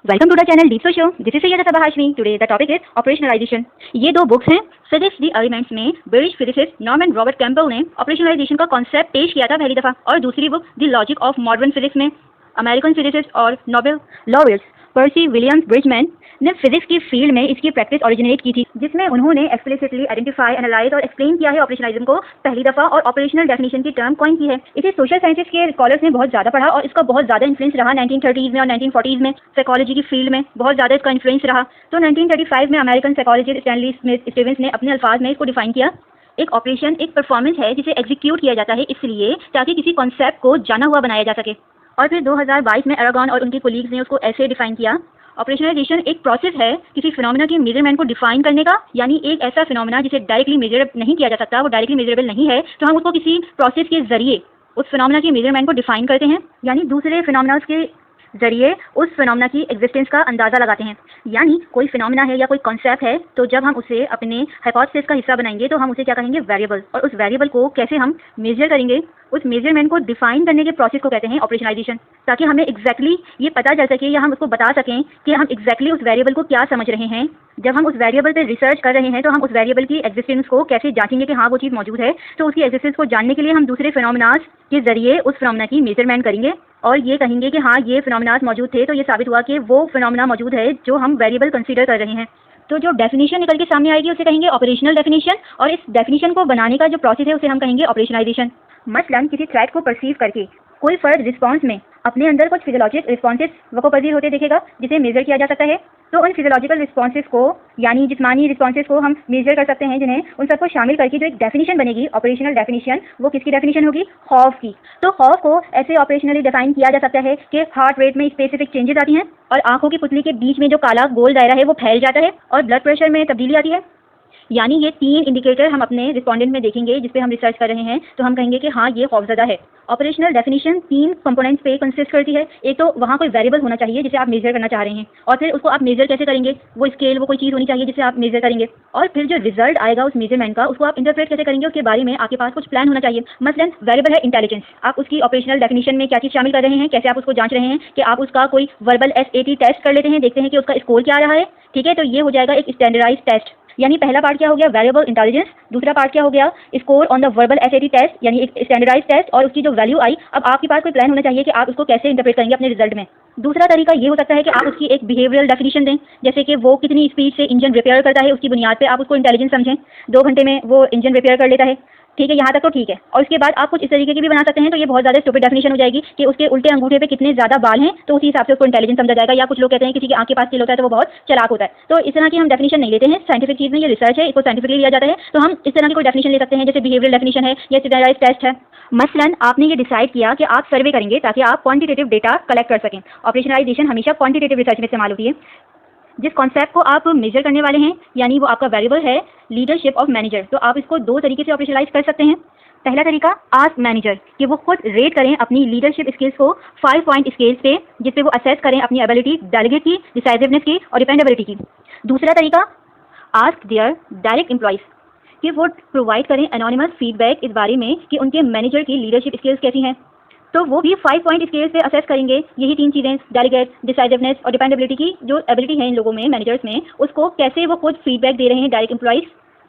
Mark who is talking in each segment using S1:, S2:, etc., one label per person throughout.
S1: Welcome to the channel डीप्सो show. This is Syeda Saba Hashmi. Today the topic is operationalization. ये दो books हैं। Physics the elements में British physicist Norman Robert Campbell ने operationalization का concept पेश किया था पहली दफा, और दूसरी book the logic of modern physics में अमेरिकन फिजिसिस्ट और Nobel laureate Percy Williams Bridgman ने फिजिक्स की फील्ड में इसकी प्रैक्टिस ओरिजिनेट की थी, जिसमें उन्होंने एक्सप्लिसिटली आइडेंटिफाई, एनालाइज और एक्सप्लेन किया है ऑपरेशनलिज्म को पहली दफा, और ऑपरेशनल डेफिनेशन की टर्म कॉइन की है। इसे सोशल साइंसेज के स्कॉलर्स ने बहुत ज्यादा पढ़ा और इसका बहुत ज्यादा इन्फ्लुएंस रहा 1930s में और 1940s में साइकोलॉजी की फील्ड में बहुत ज्यादा इसका इन्फ्लुएंस रहा। तो 1935 में American psychologist Stanley Smith Stevens ने अपने अल्फाज में इसको डिफाइन किया। एक ऑपरेशन एक परफॉर्मेंस है जिसे एग्जीक्यूट किया जाता है इसलिए ताकि किसी कॉन्सेप्ट को जाना हुआ बनाया जा सके। और फिर 2022 में एरागॉन और उनके कोलीग्स ने उसको ऐसे डिफाइन किया। ऑपरेशनलाइजेशन एक प्रोसेस है किसी फिनोमेना के मेजरमेंट को डिफाइन करने का, यानी एक ऐसा फिनोमेना जिसे डायरेक्टली मेजर नहीं किया जा सकता, वो डायरेक्टली मेजरेबल नहीं है, तो हम उसको किसी प्रोसेस के जरिए उस फिनोमेना के मेजरमेंट को डिफाइन करते हैं, यानी दूसरे फिनोमेनास के जरिए उस फिनोमेना की एग्जिस्टेंस का अंदाजा लगाते हैं। यानी कोई फिनोमेना है या कोई कॉन्सेप्ट है, तो जब हम उसे अपने हाइपोथेसिस का हिस्सा बनाएंगे तो हम उसे क्या कहेंगे, वेरिएबल, और उस वेरिएबल को कैसे हम मेजर करेंगे, उस मेजरमेंट को डिफाइन करने के प्रोसेस को कहते हैं ऑपरेशनलाइजेशन, ताकि हमें एग्जैक्टली ये पता चल सके या हम उसको बता सकें कि हम एग्जैक्टली उस वेरिएबल को क्या समझ रहे हैं। जब हम उस वेरिएबल पे रिसर्च कर रहे हैं तो हम उस वेरिएबल की एग्जिस्टेंस को कैसे जांचेंगे कि हाँ वो चीज़ मौजूद है। तो उसकी एग्जिस्टेंस को जानने के लिए हम दूसरे फिनोमेनास के जरिए उस फिनोमेना की मेजरमेंट करेंगे और ये कहेंगे कि हाँ ये फिनोमेनास मौजूद थे, तो ये साबित हुआ कि वो फिनोमेना मौजूद है जो हम वेरिएबल कंसीडर कर रहे हैं। तो जो डेफिनेशन निकल के सामने आएगी उसे कहेंगे ऑपरेशनल डेफिनेशन, और इस डेफिनेशन को बनाने का जो प्रोसेस है उसे हम कहेंगे ऑपरेशनलाइजेशन। मसलन किसी थ्रेट को परसीव करके कोई फर्द रिस्पांस में अपने अंदर कुछ फिजियोलॉजिक रिस्पॉन्सेस वकोपजीर होते देखेगा जिसे मेजर किया जा सकता है। तो उन फिजियोलॉजिकल रिस्पॉन्सेस को, यानी जिस्मानी रिस्पॉन्सेस को हम मेजर कर सकते हैं, जिन्हें उन सबको शामिल करके जो एक डेफिनेशन बनेगी ऑपरेशनल डेफिनेशन, वो किसकी डेफिनेशन होगी, खौफ की। तो खौफ को ऐसे ऑपरेशनली डिफाइन किया जा सकता है कि हार्ट रेट में स्पेसिफिक चेंजेस आती हैं और आंखों की पुतली के बीच में जो काला गोल दायरा है वो फैल जाता है और ब्लड प्रेशर में तब्दीली आती है। यानी ये तीन इंडिकेटर हम अपने रिस्पोंडेंट में देखेंगे जिस पे हम रिसर्च कर रहे हैं, तो हम कहेंगे कि हाँ ये खौफजदा है। ऑपरेशनल डेफिनेशन तीन कंपोनेंट्स पे कंसिस्ट करती है। एक तो वहाँ कोई वेरिएबल होना चाहिए जिसे आप मेजर करना चाह रहे हैं, और फिर उसको आप मेजर कैसे करेंगे, वो स्केल, वो कोई चीज़ होनी चाहिए जिसे आप मेजर करेंगे, और फिर जो रिजल्ट आएगा उस मेजरमेंट का उसको आप इंटरप्रेट कैसे करेंगे, उसके बारे में आपके पास कुछ प्लान होना चाहिए। मसलन वेरिएबल है इंटेलिजेंस, आप उसकी ऑपरेशनल डेफिनेशन में क्या चीज़ शामिल कर रहे हैं, कैसे आप उसको जांच रहे हैं कि आप उसका कोई वर्बल SAT टेस्ट कर लेते हैं, देखते हैं कि उसका स्कोर क्या आ रहा है। ठीक है, तो ये हो जाएगा एक स्टैंडर्डाइज टेस्ट। यानी पहला पार्ट क्या हो गया, वेरिएबल इंटेलिजेंस, दूसरा पार्ट क्या हो गया, score on the verbal SAT test, यानी एक स्टैंडर्डाइज टेस्ट, और उसकी जो वैल्यू आई, अब आपके पास कोई प्लान होना चाहिए कि आप उसको कैसे इंटरप्रेट करेंगे अपने रिजल्ट में। दूसरा तरीका ये हो सकता है कि आप उसकी एक बिहेवियरल डेफिनेशन दें, जैसे कि वो कितनी स्पीड से इंजन रिपेयर करता है, उसकी बुनियाद पे आप उसको इंटेलिजेंस समझें, 2 घंटे में वो इंजन रिपेयर कर लेता है। ठीक है, यहाँ तक तो ठीक है। और उसके बाद आप कुछ इस तरीके की भी बना सकते हैं, तो ये बहुत ज़्यादा स्टूपिड डेफिनेशन हो जाएगी कि उसके उल्टे अंगूठे पे कितने ज़्यादा बाल हैं, तो उसी हिसाब से उसको इंटेलिजेंस समझा जाएगा। या कुछ लोग कहते हैं किसी की आंख के पास तिल होता है तो वो बहुत चालाक होता है। तो इस तरह की हम डेफिनेशन नहीं लेते हैं। साइंटिफिक चीज़ में ये रिसर्च है, इसको साइंटिफिकली लिया जाता है, तो हम इस तरह की कोई डेफिनेशन ले सकते हैं जैसे बिहेवियरल डेफिनेशन है या स्टैंडर्डाइज टेस्ट है। मसलन आपने ये डिसाइड किया कि आप सर्वे करेंगे ताकि आप क्वांटिटेटिव डेटा कलेक्ट कर सकें। ऑपरेशनलाइजेशन हमेशा क्वांटिटेटिव रिसर्च में इस्तेमाल होती है। जिस कॉन्सेप्ट को आप मेजर करने वाले हैं, यानी वो आपका वेरिएबल है लीडरशिप ऑफ मैनेजर, तो आप इसको 2 तरीके से ऑपरेशनलाइज कर सकते हैं। पहला तरीका, आस्क मैनेजर कि वो खुद रेट करें अपनी लीडरशिप स्किल्स को 5 पॉइंट स्केल्स पे, जिसपे वो असेस करें अपनी एबिलिटी, डेलीगेट की, डिसाइसिवनेस की और डिपेंडेबिलिटी की। दूसरा तरीका, आस्क देयर डायरेक्ट एम्प्लॉइज कि वो प्रोवाइड करें एनोनिमस फीडबैक इस बारे में कि उनके मैनेजर की लीडरशिप स्किल्स कैसी हैं। तो वो भी 5 पॉइंट स्केल्स पे असेस करेंगे यही 3 चीज़ें, डेलीगेट, डिसाइसिवनेस और डिपेंडेबिलिटी की जो एबिलिटी है इन लोगों में, मैनेजर्स में, उसको कैसे वो खुद फीडबैक दे रहे हैं डायरेक्ट एम्प्लॉइज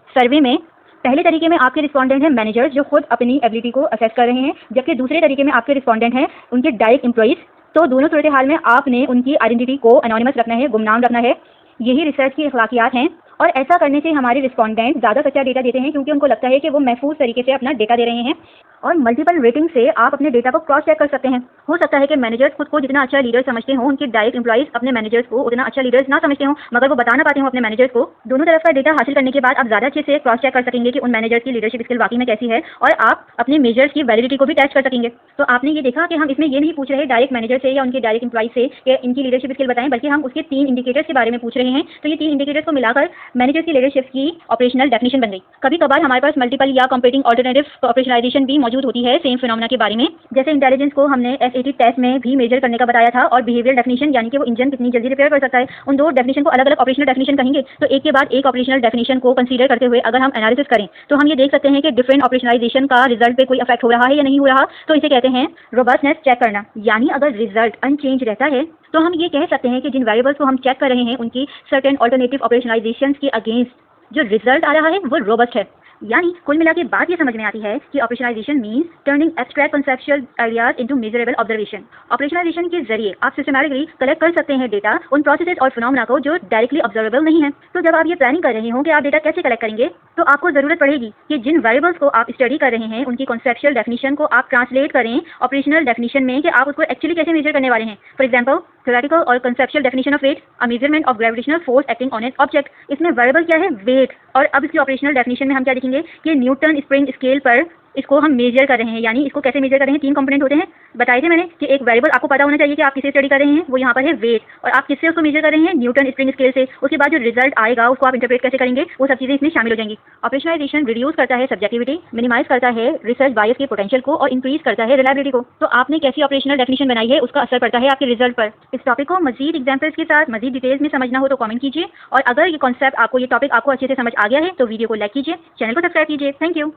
S1: सर्वे में। पहले तरीके में आपके रिस्पोंडेंट हैं मैनेजर्स जो खुद अपनी एबिलिटी को असेस कर रहे हैं, जबकि दूसरे तरीके में आपके रिस्पोंडेंट हैं उनके डायरेक्ट एम्प्लॉइज। तो दोनों सूरत हाल में आपने उनकी आइडेंटिटी को एनोनिमस रखना है, गुमनाम रखना है। यही रिसर्च की अखलाकियात हैं, और ऐसा करने से हमारे रिस्पोंडेंट ज़्यादा सच्चा डेटा देते हैं क्योंकि उनको लगता है कि वो महफूज तरीके से अपना डेटा दे रहे हैं। और मल्टीपल रेटिंग से आप अपने डेटा को क्रॉस चेक कर सकते हैं। हो सकता है कि मैनेजर्स खुद को जितना अच्छा लीडर समझते हो, उनके डायरेक्ट एम्प्लॉइज अपने मैनेजर्स को उतना अच्छा लीडर्स ना समझते हो, मगर वो बता ना पाते हो अपने मैनेजर्स को। दोनों तरफ का डेटा हासिल करने के बाद आप ज़्यादा अच्छे से क्रॉस चेक कर सकेंगे कि उन मैनेजर्स की लीडरशिप स्किल वाकई में कैसी है, और आप अपने मेजर्स की वैलिडिटी को भी टेस्ट कर सकेंगे। तो आपने ये देखा कि हम इसमें ये नहीं पूछ रहे डायरेक्ट मैनेजर से या उनके डायरेक्ट एम्प्लॉइज से कि इनकी लीडरशिप स्किल बताएं, बल्कि हम उसके 3 इंडिकेटर्स के बारे में पूछ रहे हैं। तो ये 3 इंडिकेटर्स को मिलाकर मैनेजर्स की लीडरशिप की ऑपरेशनल डेफिनेशन बन गई। कभी कभार हमारे पास मल्टीपल या कंपीटिंग ऑल्टरनेटिव ऑपरेशनलाइजेशन भी मौजूद होती है सेम फिनोमेना के बारे में। जैसे इंटेलिजेंस को हमने SAT टेस्ट में भी मेजर करने का बताया था, और बिहेवियरल डेफिनेशन यानी कि वो इंजन कितनी जल्दी रिपेयर कर सकता है, उन 2 डेफिनेशन को अलग अलग ऑपरेशनल डेफिनेशन कहेंगे। तो एक के बाद एक ऑपरेशनल डेफिनेशन को कंसीडर करते हुए अगर हम एनालिसिस करें तो हम ये देख सकते हैं कि डिफरेंट ऑपरेशनलाइजेशन का रिजल्ट पे कोई इफेक्ट हो रहा है या नहीं हो रहा। तो इसे कहते हैं रोबस्टनेस चेक करना, यानी अगर रिजल्ट अनचेंज रहता है तो हम ये कह सकते हैं कि जिन वेरिएबल्स को हम चेक कर रहे हैं उनकी सर्टेन ऑल्टरनेटिव ऑपरेशनलाइजेशंस के अगेंस्ट जो रिजल्ट आ रहा है वो रोबस्ट है। यानी कुल मिला के बात ये समझ में आती है कि operationalisation means turning abstract conceptual ideas into measurable observation. Operationalisation के जरिए आप सिस्टमैटिकली कलेक्ट कर सकते हैं डेटा उन प्रोसेसेस और फिनोमेना को जो डायरेक्टली ऑब्जर्वेबल नहीं है। तो जब आप ये प्लानिंग कर रहे हो कि आप डेटा कैसे कलेक्ट करेंगे तो आपको जरूरत पड़ेगी कि जिन वेरिएबल्स को आप स्टडी कर रहे हैं उनकी कॉन्सेप्चुअल डेफिनेशन को आप ट्रांसलेट करें ऑपरेशनल डेफिनेशन में कि आप उसको एक्चुअली कैसे मेजर करने वाले हैं। फॉर एग्जाम्पल थ्योरेटिकल और conceptual definition of weight, a measurement of gravitational force acting on an object. इसमें वेरिएबल क्या है? वेट। और अब इसकी ऑपरेशनल डेफिनेशन में हम क्या लिखेंगे कि न्यूटन स्प्रिंग स्केल पर इसको हम मेजर कर रहे हैं। यानी इसको कैसे मेजर कर रहे हैं? 3 कंपोनेंट होते हैं, बताए थे मैंने कि एक वेरिएबल आपको पता होना चाहिए कि आप किसे स्टडी कर रहे हैं, वो यहाँ पर है वेट, और आप किससे उसको मेजर कर रहे हैं? न्यूटन स्प्रिंग स्केल से। उसके बाद जो रिजल्ट आएगा उसको आप इंटरप्रेट कैसे करेंगे, वो सब चीजें इसमें शामिल हो जाएंगी। ऑपरेशनलाइजेशन रिड्यूस करता है सब्जेक्टिविटी, मिनिमाइज करता है रिसर्च बायस के पोटेंशियल को और इंक्रीज करता है रिलायबिलिटी को। तो आपने कैसी ऑपरेशनल डेफिनेशन बनाई है उसका असर पड़ता है आपके रिजल्ट पर। इस टॉपिक को मजीद एग्जाम्पल्स के साथ मजीद डिटेल्स में समझना हो तो कमेंट कीजिए, और अगर ये कॉन्सेप्ट आपको, ये टॉपिक आपको अच्छे से समझ आ गया है तो वीडियो को लाइक कीजिए, चैनल को सब्सक्राइब कीजिए। Thank you.